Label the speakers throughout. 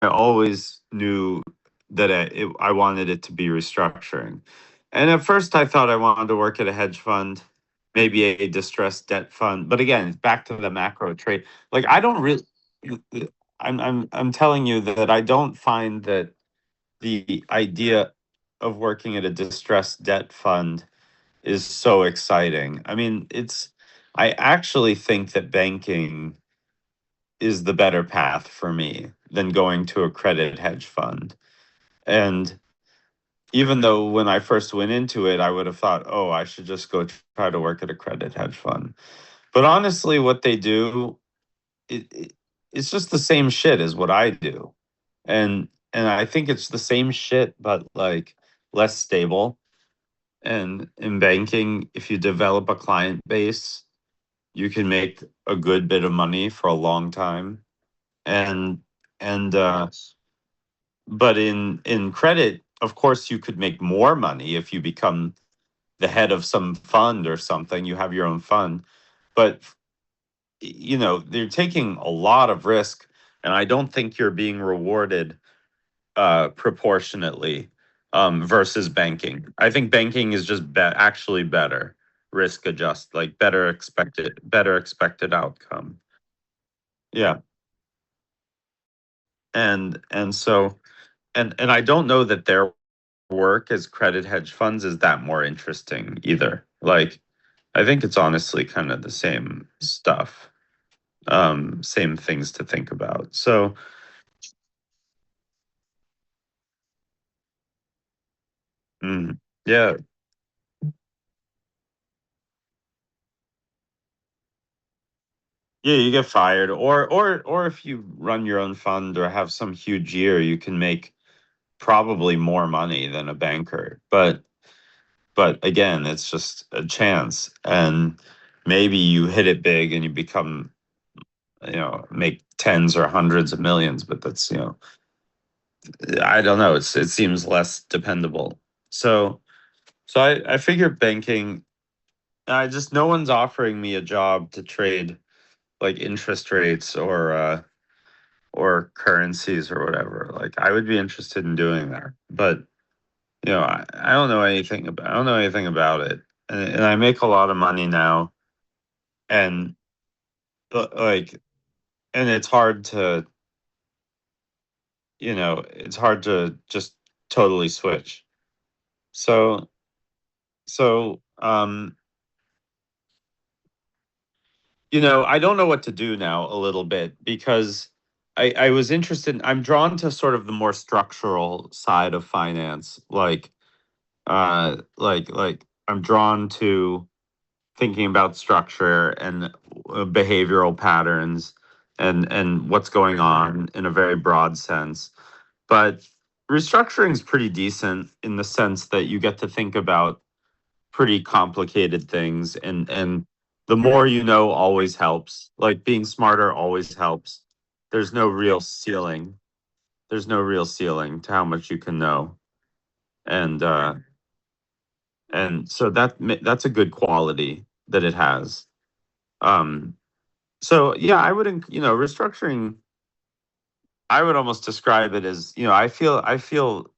Speaker 1: always knew that I wanted it to be restructuring. And at first, I thought I wanted to work at a hedge fund, maybe a distressed debt fund. But again, it's back to the macro trade. Like I don't really. I'm telling you that I don't find that the idea of working at a distressed debt fund is so exciting. I mean, I actually think that banking is the better path for me than going to a credit hedge fund. And even though when I first went into it, I would have thought, oh, I should just go try to work at a credit hedge fund. But honestly, what they do, it's just the same shit as what I do. And I think it's the same shit, but like less stable. And in banking, if you develop a client base, you can make a good bit of money for a long time. And and but in credit, of course, you could make more money if you become the head of some fund or something. You have your own fund, but they're taking a lot of risk, and I don't think you're being rewarded proportionately versus banking. I think banking is just actually better risk adjust, like better expected outcome. Yeah, and so and I don't know that their work as credit hedge funds is that more interesting either. Like I think it's honestly kind of the same stuff, same things to think about. So yeah, yeah, you get fired, or if you run your own fund or have some huge year, you can make probably more money than a banker. But again, it's just a chance, and maybe you hit it big and you become, make tens or hundreds of millions, but that's, I don't know. It seems less dependable. So I figure banking. I just no one's offering me a job to trade like interest rates or currencies or whatever. Like I would be interested in doing that, but I don't know anything about it, and I make a lot of money now, and like, and it's hard to just totally switch. So so I don't know what to do now a little bit because I was interested. I'm drawn to sort of the more structural side of finance, like I'm drawn to thinking about structure and behavioral patterns and what's going on in a very broad sense. But restructuring is pretty decent in the sense that you get to think about pretty complicated things, and the more you know always helps. Like being smarter always helps. There's no real ceiling. There's no real ceiling to how much you can know. And so that's a good quality that it has. Um so yeah, restructuring, I would almost describe it as, I feel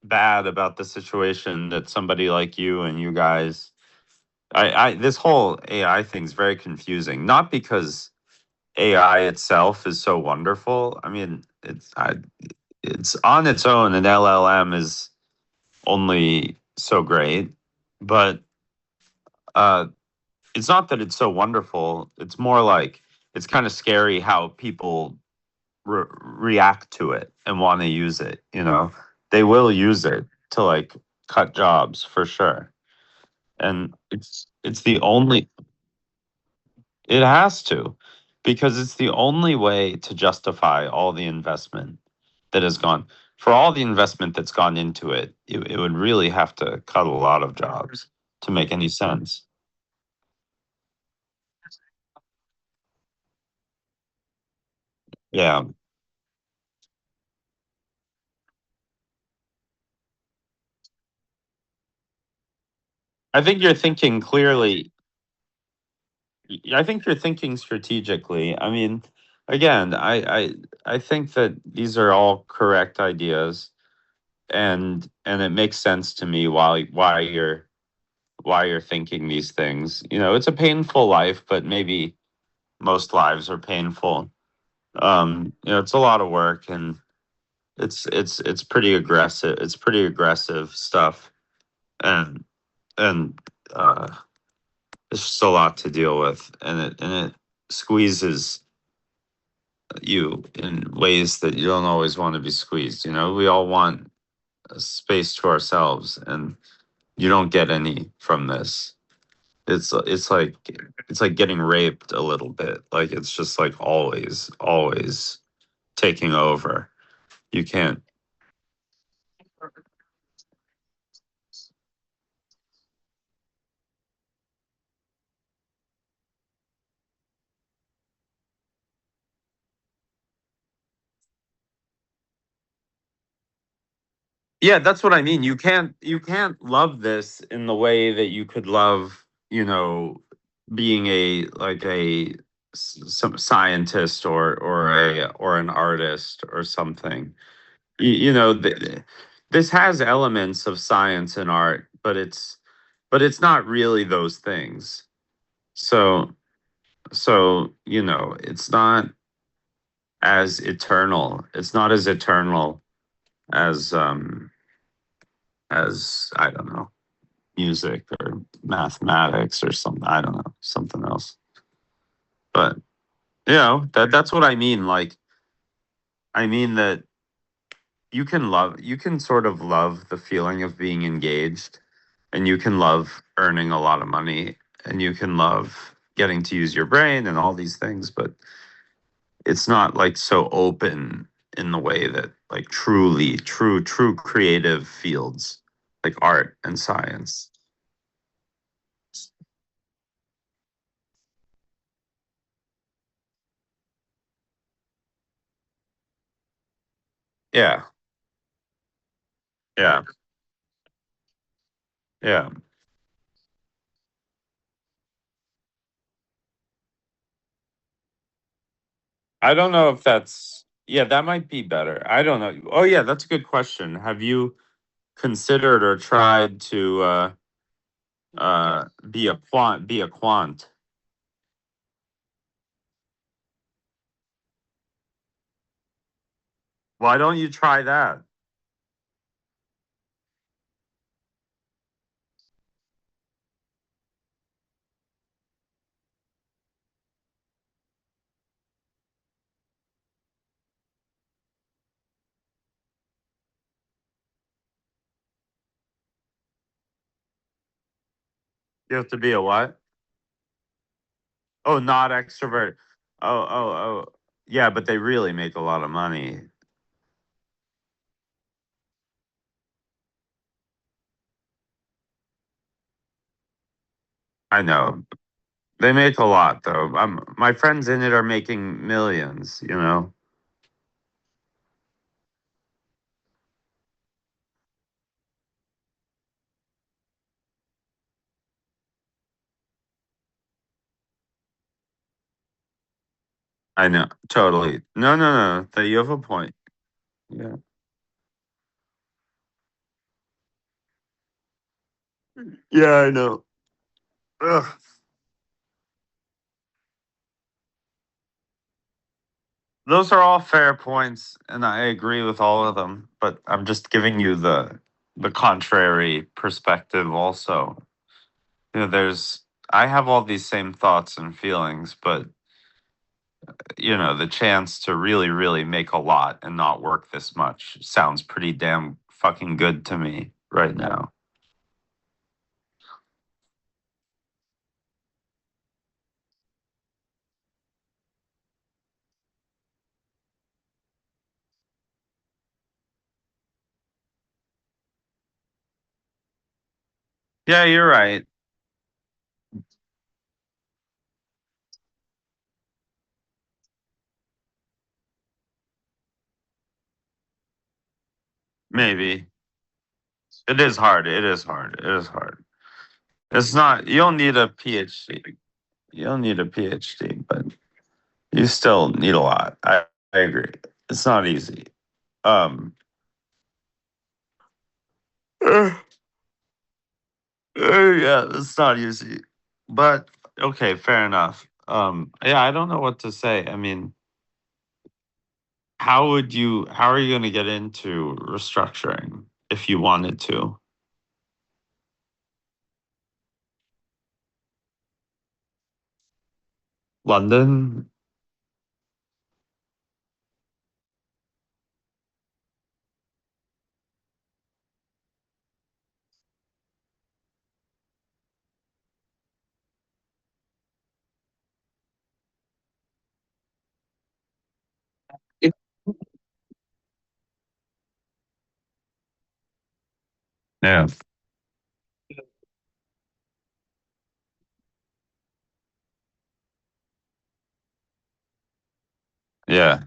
Speaker 1: bad about the situation that somebody like you and you guys, I this whole AI thing's very confusing. Not because AI itself is so wonderful. I mean, it's on its own, an LLM is only so great, but uh, it's not that it's so wonderful. It's more like it's kind of scary how people react to it and want to use it. They will use it to like cut jobs for sure, and it's the only. It has to, because it's the only way to justify all the investment that has gone. For all the investment that's gone into it, it would really have to cut a lot of jobs to make any sense. Yeah. I think you're thinking clearly. I think you're thinking strategically. I mean, again, I think that these are all correct ideas, and it makes sense to me why you're thinking these things. It's a painful life, but maybe most lives are painful. It's a lot of work, and it's pretty aggressive. It's pretty aggressive stuff, and and it's just a lot to deal with, and it squeezes you in ways that you don't always want to be squeezed. We all want a space to ourselves, and you don't get any from this. It's like getting raped a little bit. Like it's just like always taking over. You can't. Yeah, that's what I mean. You can't love this in the way that you could love, being some scientist or an artist or something. This has elements of science and art, but it's not really those things. So it's not as eternal. It's not as eternal as I don't know, music or mathematics or something. I don't know, something else. But that's what I mean. Like I mean that you can sort of love the feeling of being engaged, and you can love earning a lot of money, and you can love getting to use your brain and all these things, but it's not like so open in the way that like truly true creative fields like art and science. Yeah. Yeah. Yeah. I don't know if that's yeah, that might be better. I don't know. Oh yeah, that's a good question. Have you considered or tried to be a quant? Why don't you try that? You have to be a what? Oh, not extrovert. Oh. Yeah, but they really make a lot of money. I know. They make a lot though. My friends in it are making millions. I know. Totally. No, no, no. You have a point. Yeah. Yeah, I know. Ugh. Those are all fair points, and I agree with all of them, but I'm just giving you the contrary perspective also. There's I have all these same thoughts and feelings, but the chance to really, really make a lot and not work this much sounds pretty damn fucking good to me right now. Yeah, you're right. Maybe. It is hard. It is hard. It is hard. It's not, you don't need a PhD. You don't need a PhD, but You still need a lot. I agree. It's not easy. Um, yeah, it's not easy. But okay, fair enough. Yeah, I don't know what to say. I mean, how are you going to get into restructuring if you wanted to? London? It- Yeah, yeah,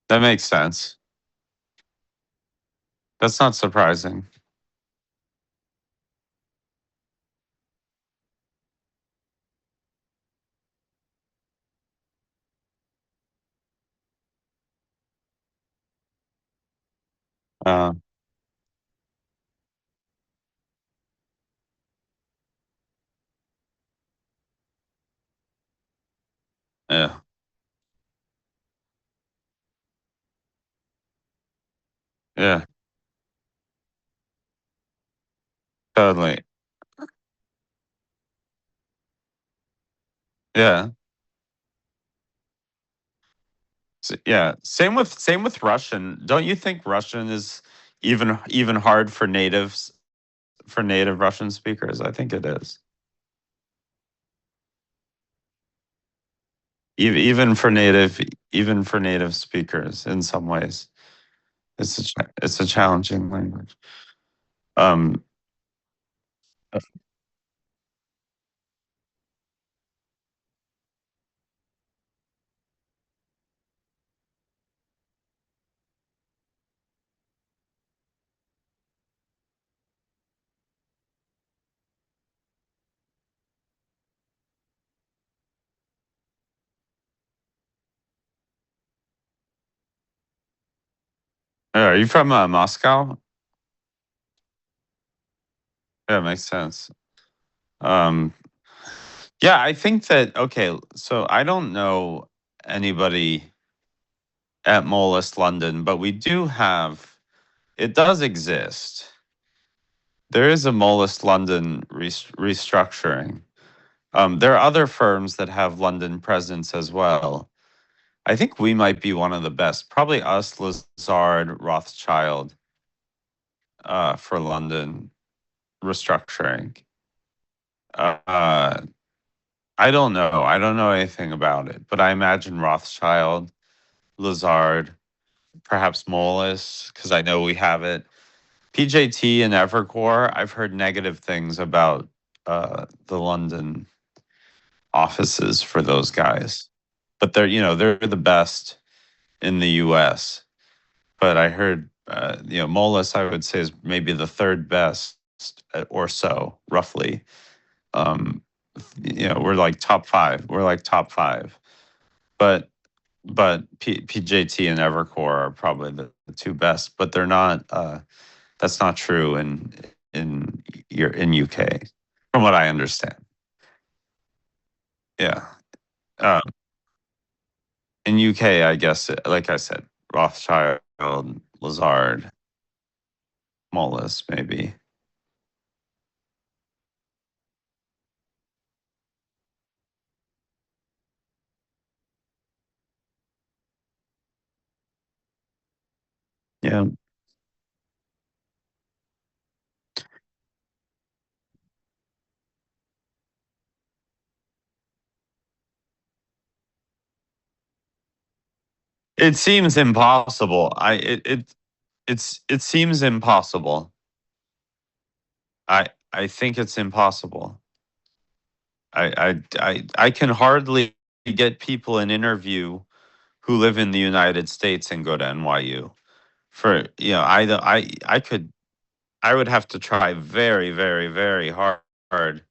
Speaker 1: that makes sense. That's not surprising. Uh, yeah, yeah, totally. Yeah, yeah. Same with Russian. Don't you think Russian is even hard for natives for native Russian speakers? I think it is. Even for native speakers in some ways. It's a challenging language. Um, are you from Moscow? Yeah, makes sense. Um, yeah, I think that okay. So I don't know anybody at Molus London, but we do have. It does exist. There is a Molus London restructuring. There are other firms that have London presence as well. I think we might be one of the best. Probably us, Lazard, Rothschild, for London restructuring. Uh, I don't know. I don't know anything about it, but I imagine Rothschild, Lazard, perhaps Moelis, because I know we have it. PJT and Evercore, I've heard negative things about the London offices for those guys, but they're the best in the U.S. But I heard Moelis, I would say, is maybe the third best or so, roughly. Um, we're like top five. We're like top five, but PJT and Evercore are probably the two best, but they're not. That's not true in UK, from what I understand. Yeah, uh, in UK, I guess, like I said, Rothschild, Lazard, Moelis, maybe. Yeah, it seems impossible. It seems impossible. I think it's impossible. I can hardly get people an interview who live in the United States and go to NYU. For I would have to try very, very, very hard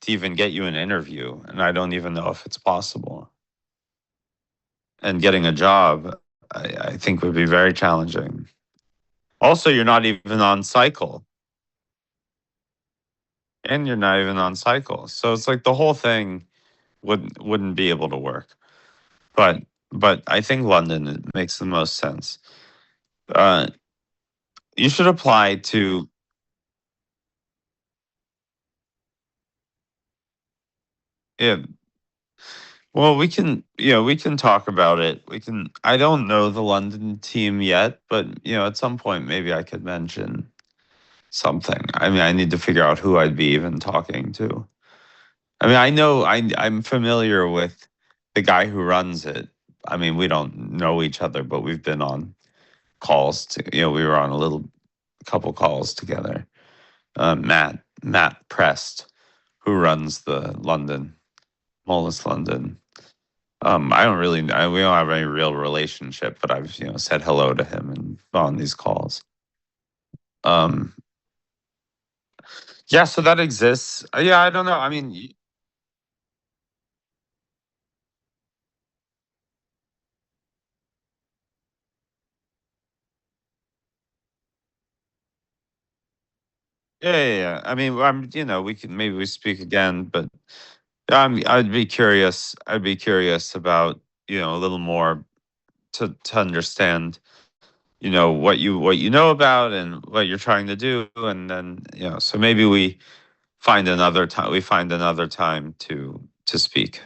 Speaker 1: to even get you an interview, and I don't even know if it's possible. And getting a job, I think would be very challenging. Also, you're not even on cycle, and you're not even on cycle. So it's like the whole thing wouldn't be able to work. But I think London it makes the most sense. Uh, you should apply to. Yeah, well, we can talk about it. I don't know the London team yet, but at some point maybe I could mention something. I mean, I need to figure out who I'd be even talking to. I mean, I know I'm familiar with the guy who runs it. I mean, we don't know each other, but we've been on calls we were on a couple calls together. Matt Prest, who runs the London, Molus London. I don't really we don't have any real relationship, but I've said hello to him and on these calls. Um, yeah, so that exists. Yeah, I don't know. I mean, yeah. I mean, we can maybe we speak again, but I'd be curious. I'd be curious about a little more to understand what you know about and what you're trying to do, and then so maybe we find another time. We find another time to speak.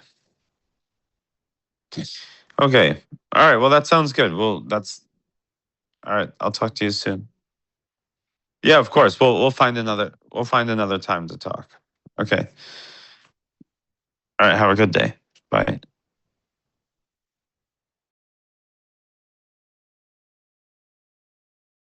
Speaker 1: Okay. All right. Well, that sounds good. Well, that's all right. I'll talk to you soon. Yeah, of course. We'll find another time to talk. Okay. All right. Have a good day. Bye.